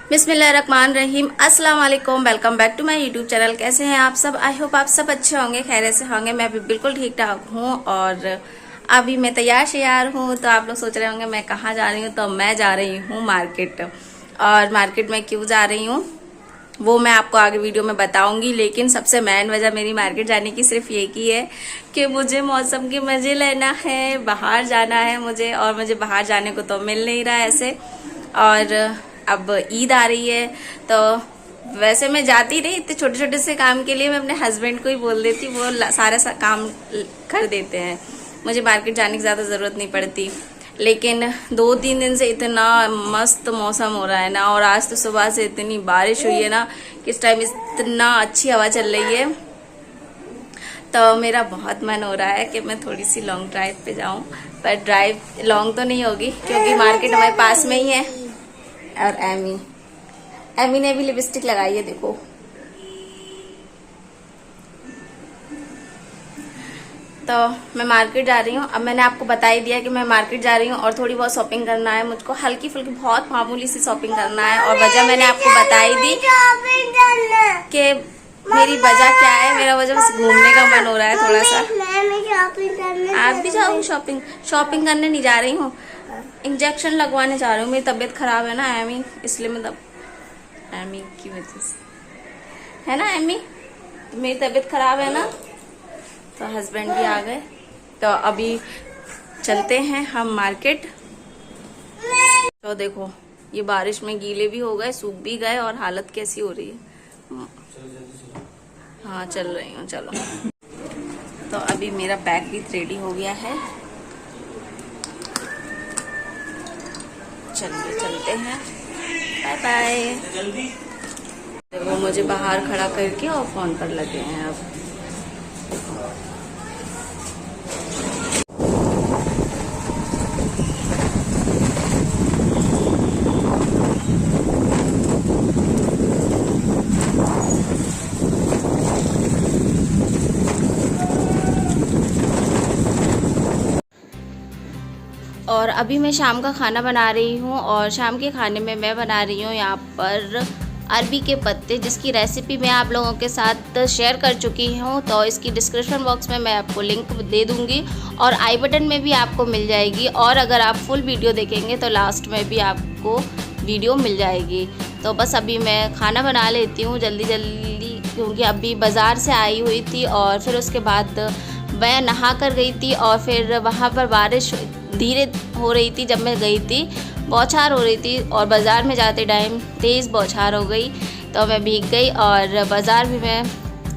बिस्मिल्लाहिर्रहमानिर्रहीम। अस्सलाम वालेकुम। Welcome back to my YouTube channel. कैसे हैं आप सब? आई होप आप सब अच्छे होंगे, खैरियत से होंगे। मैं भी बिल्कुल ठीक ठाक हूँ और अभी मैं तैयार श्यार हूँ। तो आप लोग सोच रहे होंगे मैं कहाँ जा रही हूँ। तो मैं जा रही हूँ मार्केट। और मार्केट में क्यों जा रही हूँ वो मैं आपको आगे वीडियो में बताऊंगी, लेकिन सबसे मेन वजह मेरी मार्केट जाने की सिर्फ ये की है कि मुझे मौसम के मजे लेना है, बाहर जाना है मुझे। और मुझे बाहर जाने को तो मिल नहीं रहा है ऐसे। और अब ईद आ रही है तो वैसे मैं जाती नहीं, इतने छोटे छोटे से काम के लिए मैं अपने हस्बैंड को ही बोल देती, वो सारा काम कर देते हैं। मुझे मार्केट जाने की ज़्यादा ज़रूरत नहीं पड़ती। लेकिन 2-3 दिन से इतना मस्त मौसम हो रहा है ना, और आज तो सुबह से इतनी बारिश हुई है ना कि इस टाइम इतना अच्छी हवा चल रही है। तो मेरा बहुत मन हो रहा है कि मैं थोड़ी सी लॉन्ग ड्राइव पे जाऊं, पर ड्राइव लॉन्ग तो नहीं होगी क्योंकि मार्केट हमारे पास में ही है। और एमी ने भी लिपस्टिक लगाई है, देखो। तो मैं मार्केट जा रही हूँ। अब मैंने आपको बता ही दिया कि मैं मार्केट जा रही हूँ और थोड़ी बहुत शॉपिंग करना है मुझको, हल्की फुल्की बहुत मामूली सी शॉपिंग करना है। और वजह मैंने आपको बता ही दी कि मेरी वजह क्या है। मेरा वजह बस घूमने का मन हो रहा है थोड़ा सा। आप भी जाओ शॉपिंग करने नहीं जा रही हूँ, इंजेक्शन लगवाने जा रही हूँ। मेरी तबीयत खराब है ना एमी, इसलिए मैं एमी की वजह से है ना। एमी तो मेरी तबीयत खराब है ना, तो हस्बैंड भी आ गए। तो अभी चलते हैं हम मार्केट। तो देखो ये बारिश में गीले भी हो गए, सूख भी गए, और हालत कैसी हो रही है। हाँ चल रही हूँ, चलो। तो अभी मेरा बैग भी रेडी हो गया है, चलिए चलते हैं। Bye bye. देखो मुझे बाहर खड़ा करके और फोन पर लगे हैं अब। और अभी मैं शाम का खाना बना रही हूँ, और शाम के खाने में मैं बना रही हूँ यहाँ पर अरबी के पत्ते, जिसकी रेसिपी मैं आप लोगों के साथ शेयर कर चुकी हूँ। तो इसकी डिस्क्रिप्शन बॉक्स में मैं आपको लिंक दे दूँगी और आई बटन में भी आपको मिल जाएगी। और अगर आप फुल वीडियो देखेंगे तो लास्ट में भी आपको वीडियो मिल जाएगी। तो बस अभी मैं खाना बना लेती हूँ जल्दी जल्दी, क्योंकि अभी बाज़ार से आई हुई थी और फिर उसके बाद मैं नहा कर गई थी। और फिर वहाँ पर बारिश धीरे हो रही थी, जब मैं गई थी बौछार हो रही थी, और बाज़ार में जाते टाइम तेज़ बौछार हो गई। तो मैं भीग गई और बाज़ार भी मैं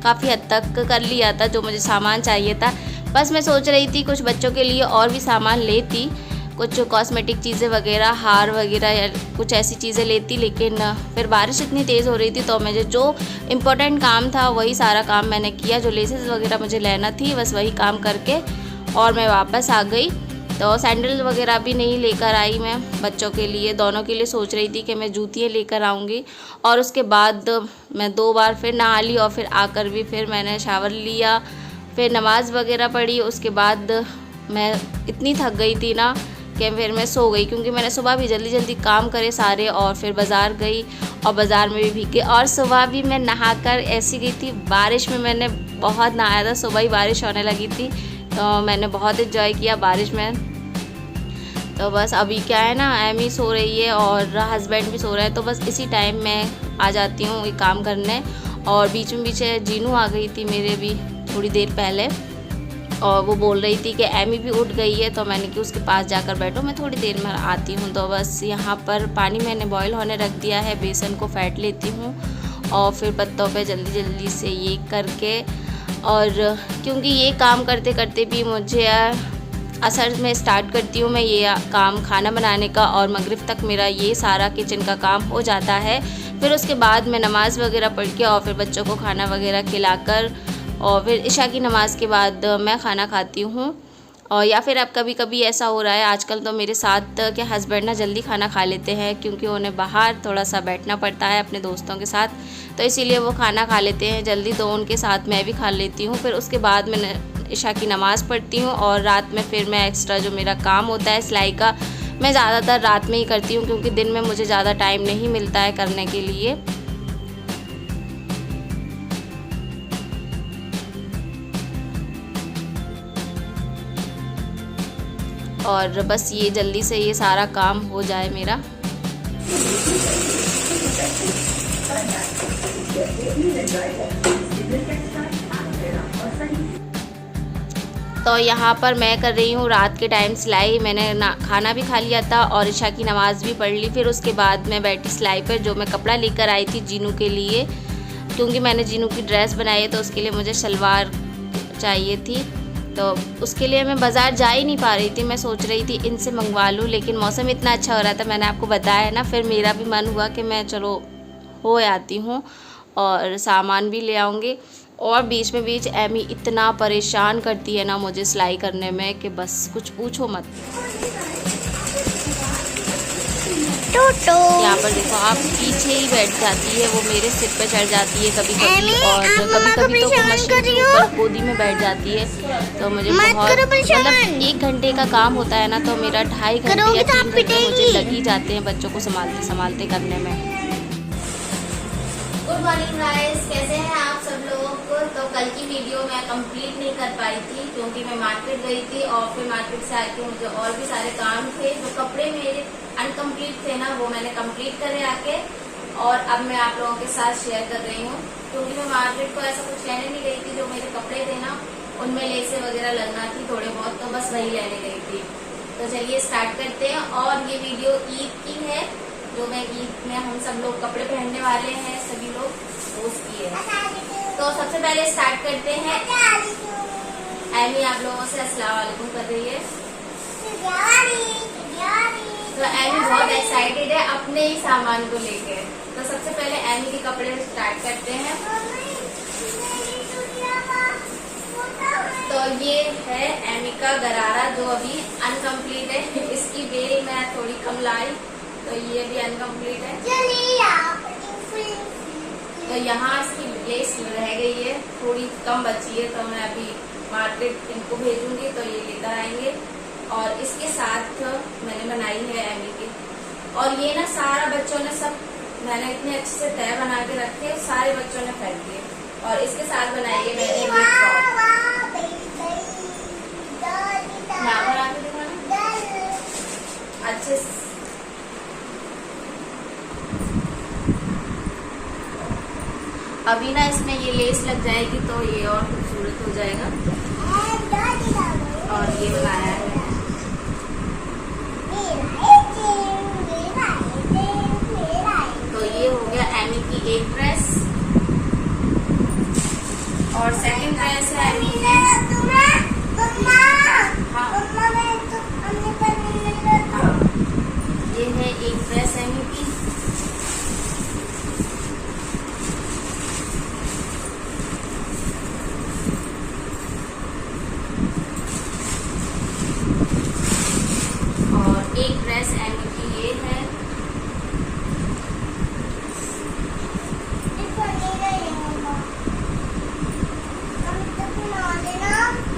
काफ़ी हद तक कर लिया था जो मुझे सामान चाहिए था। बस मैं सोच रही थी कुछ बच्चों के लिए और भी सामान लेती, कुछ कॉस्मेटिक चीज़ें वगैरह, हार वगैरह या कुछ ऐसी चीज़ें लेती। लेकिन फिर बारिश इतनी तेज़ हो रही थी तो मुझे जो इम्पोर्टेंट काम था वही सारा काम मैंने किया। जो लेसेस वगैरह मुझे लेना थी बस वही काम करके और मैं वापस आ गई। तो सैंडल वगैरह भी नहीं लेकर आई मैं बच्चों के लिए, दोनों के लिए सोच रही थी कि मैं जूतियाँ लेकर आऊँगी। और उसके बाद मैं 2 बार फिर नहा ली, और फिर आकर भी फिर मैंने शावर लिया, फिर नमाज़ वगैरह पढ़ी। उसके बाद मैं इतनी थक गई थी ना कि फिर मैं सो गई, क्योंकि मैंने सुबह भी जल्दी जल्दी काम करे सारे, और फिर बाज़ार गई और बाज़ार में भी भीग गई। और सुबह भी मैं नहाकर ऐसी गई थी, बारिश में मैंने बहुत नहाया था, सुबह ही बारिश होने लगी थी तो मैंने बहुत एंजॉय किया बारिश में। तो बस अभी क्या है ना, एमी सो रही है और हस्बैंड भी सो रहा है, तो बस इसी टाइम मैं आ जाती हूँ ये काम करने। और बीच में पीछे जीनू आ गई थी मेरे भी थोड़ी देर पहले, और वो बोल रही थी कि एमी भी उठ गई है। तो मैंने कि उसके पास जाकर बैठो, मैं थोड़ी देर में आती हूँ। तो बस यहाँ पर पानी मैंने बॉईल होने रख दिया है, बेसन को फेंट लेती हूँ और फिर पत्तों पे जल्दी जल्दी से ये करके। और क्योंकि ये काम करते करते भी मुझे असर में स्टार्ट करती हूँ मैं ये काम खाना बनाने का, और मगरिब तक मेरा ये सारा किचन का काम हो जाता है। फिर उसके बाद मैं नमाज़ वगैरह पढ़ के और फिर बच्चों को खाना वगैरह खिलाकर, और फिर इशा की नमाज़ के बाद मैं खाना खाती हूँ। और या फिर अब कभी कभी ऐसा हो रहा है आजकल तो मेरे साथ के हस्बैंड ना जल्दी खाना खा लेते हैं, क्योंकि उन्हें बाहर थोड़ा सा बैठना पड़ता है अपने दोस्तों के साथ, तो इसीलिए वो खाना खा लेते हैं जल्दी। तो उनके साथ मैं भी खा लेती हूँ। फिर उसके बाद मैं इशा की नमाज़ पढ़ती हूँ, और रात में फिर मैं एक्स्ट्रा जो मेरा काम होता है सिलाई का मैं ज़्यादातर रात में ही करती हूँ क्योंकि दिन में मुझे ज़्यादा टाइम नहीं मिलता है करने के लिए। और बस ये जल्दी से ये सारा काम हो जाए मेरा। तो यहाँ पर मैं कर रही हूँ रात के टाइम सिलाई। मैंने खाना भी खा लिया था और ईशा की नमाज़ भी पढ़ ली। फिर उसके बाद मैं बैठी सिलाई पर, जो मैं कपड़ा लेकर आई थी जीनू के लिए, क्योंकि मैंने जीनू की ड्रेस बनाई है तो उसके लिए मुझे शलवार चाहिए थी। तो उसके लिए मैं बाज़ार जा ही नहीं पा रही थी। मैं सोच रही थी इनसे मंगवा लूँ, लेकिन मौसम इतना अच्छा हो रहा था, मैंने आपको बताया है ना। फिर मेरा भी मन हुआ कि मैं चलो हो आती हूँ और सामान भी ले आऊँगी। और बीच में बीच एमी इतना परेशान करती है ना मुझे सिलाई करने में कि बस कुछ पूछो मत। यहाँ पर देखो, आप पीछे ही बैठ जाती है, वो मेरे सिर पे चढ़ जाती है कभी कभी, और कभी कभी तो वो मशीन के ऊपर गोदी में बैठ जाती है। तो मुझे बहुत मतलब 1 घंटे का काम होता है ना, तो मेरा 2.5 घंटे या 3 घंटे मुझे लग ही जाते हैं बच्चों को संभालते संभालते करने में। गुड मॉर्निंग गाइस, कैसे हैं आप सब लोग। तो कल की वीडियो मैं कंप्लीट नहीं कर पाई थी क्योंकि मैं मार्केट गई थी और फिर मार्केट से आके मुझे और भी सारे काम थे। जो कपड़े मेरे अनकम्प्लीट थे ना, वो मैंने कंप्लीट करे आके, और अब मैं आप लोगों के साथ शेयर कर रही हूँ। क्योंकि मैं मार्केट को ऐसा कुछ लेने नहीं गई थी, जो मेरे कपड़े थे ना उनमें लेसे वगैरह लगना थी थोड़े बहुत, तो बस वही लेने गई थी। तो चलिए स्टार्ट करते हैं। और ये वीडियो ईद की है, जो मैं ईद में हम सब लोग कपड़े पहनने वाले हैं सभी लोग, तो उसकी है। तो सबसे पहले स्टार्ट करते हैं। एमी आप लोगों से अस्सलाम वालेकुम कर रही है। तो एमी बहुत एक्साइटेड है अपने ही सामान को लेके। तो सबसे पहले एमी के कपड़े स्टार्ट करते हैं। तो ये है एमी का गरारा, जो अभी अनकम्प्लीट है। इसकी बेल मैं थोड़ी कम लाई, तो ये भी अनकम्प्लीट है। तो यहाँ इसकी लेस रह गई है, थोड़ी कम बची है, तो मैं अभी मार्केट इनको भेजूंगी तो ये लेकर आएंगे। और इसके साथ मैंने बनाई है एमी की, और ये ना सारा बच्चों ने सब, मैंने इतने अच्छे से तय बना के रखे, सारे बच्चों ने फेंक दिए। और इसके साथ बनाई है मैंने ये बना के दिखाना अच्छे से। अभी ना इसमें ये लेस लग जाएगी तो ये और खूबसूरत हो जाएगा। और ये बनाया है, तो ये हो गया एमी की एक ड्रेस। और सेकंड ड्रेस है एमी की, ये है एक ड्रेस एमी की। एक ड्रेस एमी की ये है।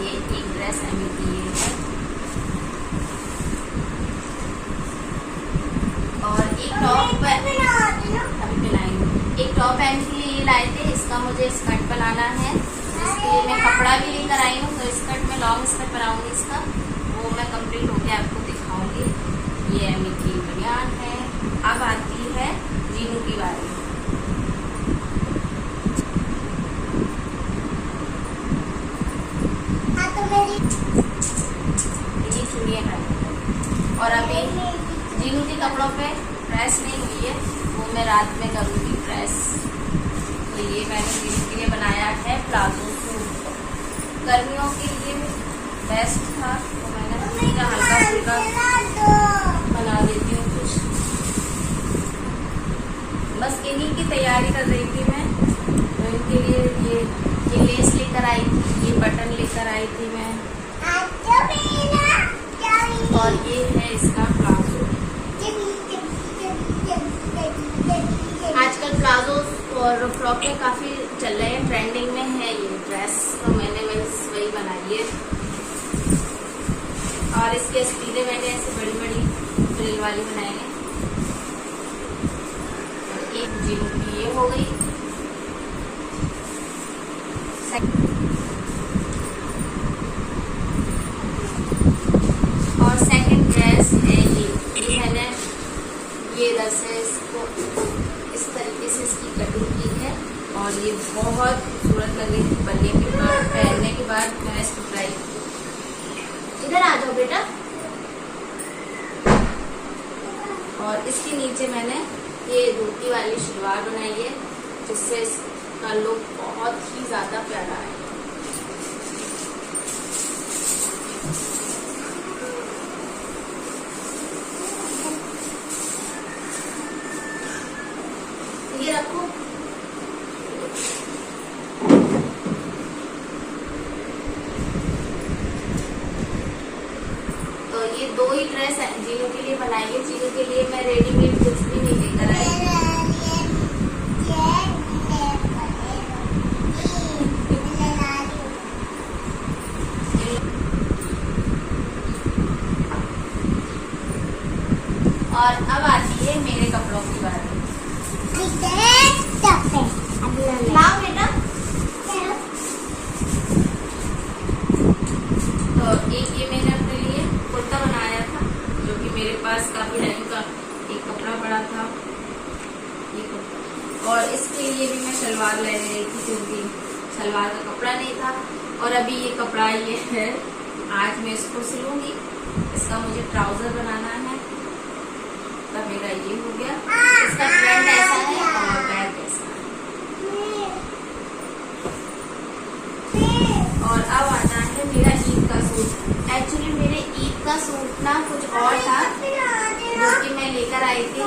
ये एक ड्रेस एमी की ये है। और एक टॉप अभी पहनाएंगे। एक टॉप एमी के लिए ये लाए थे, इसका मुझे स्कर्ट बनाना है। इसके लिए मैं कपड़ा भी लेकर आई हूँ, तो स्कर्ट में लॉन्ग स्कर्ट बनाऊंगी इसका, वो मैं कंप्लीट होके आपको दिखाऊंगी। ये एमी की बनियान है। अब आती है जीनू की बारी। ये चुड़ियाँ और अभी जीनू के कपड़ों पे प्रेस नहीं हुई है, वो मैं रात में करूँगी प्रेस। तो ये मैंने जीनू के लिए बनाया है प्लाजो सूट। गर्मियों के लिए बेस्ट था, तो मैंने सोचा हल्का फुल्का बना देती हूँ कुछ। बस इन्हीं की तैयारी कर रही थी मैं, तो इनके लिए ये लेस लेकर आई थी, ये बटन लेकर आई थी मैं। और ये है इसका प्लाजो। आजकल प्लाजो और फ्रॉकें काफी चल रहे हैं, ट्रेंडिंग में है ये ड्रेस, तो मैंने वही बनाई है। और इसके स्टीलें मैंने ऐसे बड़ी बड़ी वाली बनाएंगे। और एक जीरो की ये हो गई। और सेकंड ड्रेस है ये मैंने ये रस है, इसको इस तरीके से इसकी कटिंग की है और ये बहुत खूबसूरत लग रही थी पहनने के बाद। पहनने के बाद मैंने इसको ट्राई की। इधर आ जाओ बेटा। और इसके नीचे मैंने ये धोती वाली शलवार बनाई है, जिससे इसका लुक बहुत ही ज्यादा प्यारा है। ये रखो। तो ये दो ही ड्रेस जीनू के लिए बनाई है। जीनू के लिए मैं रेडीमेड कुछ भी नहीं लेकर आई। और अब आती है मेरे कपड़ों की बात। लाओ बेटा। तो एक ये मैंने अपने लिए कुर्ता बनाया था, जो कि मेरे पास काफी टाइम का एक कपड़ा पड़ा था, ये कुर्ता। और इसके लिए भी मैं शलवार ले रही थी, क्योंकि शलवार का कपड़ा नहीं था। और अभी ये कपड़ा ये है, आज मैं इसको सिलूंगी। इसका मुझे ट्राउजर बनाना है। तो मेरा ये हो गया। इसका फ्रंट ऐसा है और बैक ऐसा है। और अब आता है मेरा ईद का सूट। एक्चुअली मेरे ईद का सूट ना कुछ और था, जो कि मैं लेकर आई थी।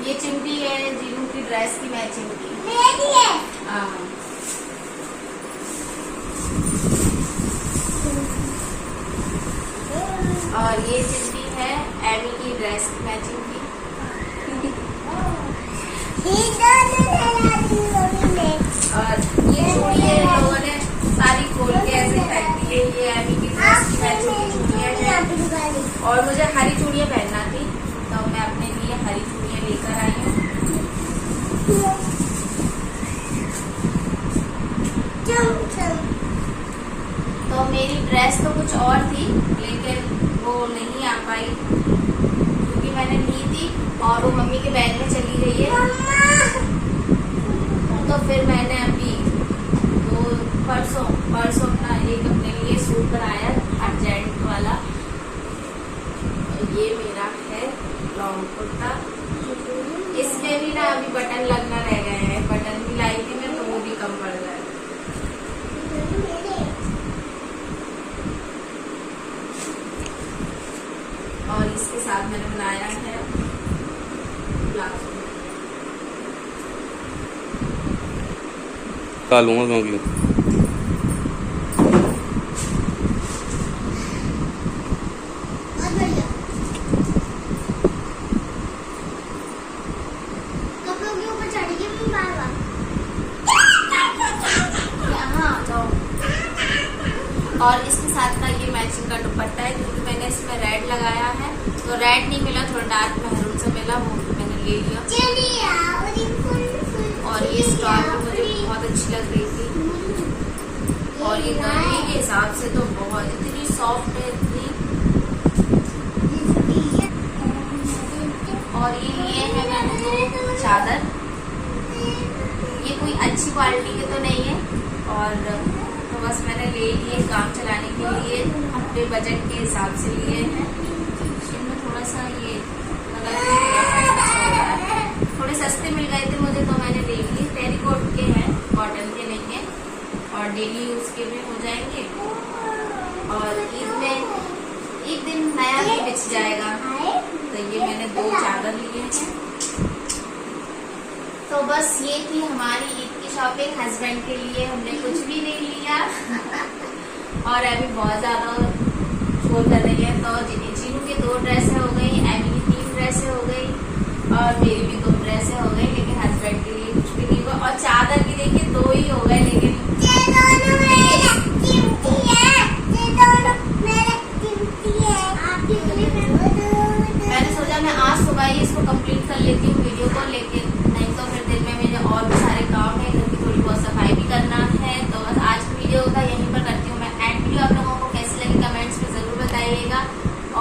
ये चिमटी है जीनू की ड्रेस की मैचिंग की। और ये चिमटी है एमी की ड्रेस की मैचिंग की। और ये चूड़ी है, लोगों ने सारी खोल के ऐसे फेंक दी है। ये एमी की ड्रेस की मैचिंग की चूड़ियाँ हैं। और मुझे हरी चूड़ियाँ पहनना थी, तो मैं अपने लिए हरी चूड़ियाँ लेकर आई हूँ। तो मेरी ड्रेस तो कुछ और थी, लेकिन वो नहीं आ पाई, क्योंकि मैंने ली थी और वो मम्मी के बैग में चली गई है। तो फिर मैंने अभी परसों अपना एक अपने लिए सूट बनाया अर्जेंट वाला। तो ये मेरा है लॉन्ग कुर्ता। इसमें भी ना अभी बटन लगना रह गए हैं। बटन भी लाई थी मैं, तो वो भी कम पड़ रहा है। और इसके साथ मैंने बनाया है प्लाजो। लूंगा क्योंकि और इसके साथ का ये मैचिंग का दुपट्टा है, क्योंकि मैंने इसमें रेड लगाया है, तो रेड नहीं मिला, थोड़ा डार्क महरून से मिला, वो मैंने ले लिया। और ये स्टॉल मुझे बहुत अच्छी लग रही थी। और ये गर्मी के हिसाब से तो बहुत इतनी सॉफ्ट है, इतनी। और ये लिए है मैंने 2 चादर। ये कोई अच्छी क्वालिटी के तो नहीं है, और तो बस मैंने ले लिए काम चलाने के लिए, अपने बजट के हिसाब से लिए हैं। इनमें थोड़ा सा ये थोड़े सस्ते मिल गए थे मुझे, तो मैंने ले लिए। टेरीकोट के हैं, कॉटन के नहीं है, और डेली यूज के भी हो जाएंगे। और ईद में एक दिन नया भी बिछ जाएगा। तो ये मैंने 2 चादर लिए हैं। तो बस ये थी हमारी ईद की शॉपिंग। हस्बैंड के लिए हमने कुछ भी नहीं लिया। और अभी बहुत ज्यादा शोर कर रही है। तो जीनू की 2 ड्रेसें हो गई, एमी की 3 ड्रेसें हो गई, और मेरी भी 2 ड्रेसें हो गई, लेकिन हस्बैंड के लिए कुछ भी नहीं हुआ। और चादर भी देखिए 2 ही हो गए, लेकिन मैंने सोचा मैं आज सुबह ही इसको कंप्लीट कर लेती हूँ वीडियो को, लेकिन नहीं तो फिर दिन में मेरे और भी सारे काम है, घर की थोड़ी बहुत सफाई भी करना है। तो बस आज की वीडियो का यहीं पर करती हूँ मैं एंड। वीडियो आप लोगों को कैसी लगी कमेंट्स में ज़रूर बताइएगा,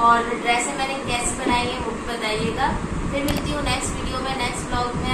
और ड्रेसें मैंने कैसी बनाई है वो भी बताइएगा। फिर मिलती हूँ नेक्स्ट वीडियो में, नेक्स्ट ब्लॉग में।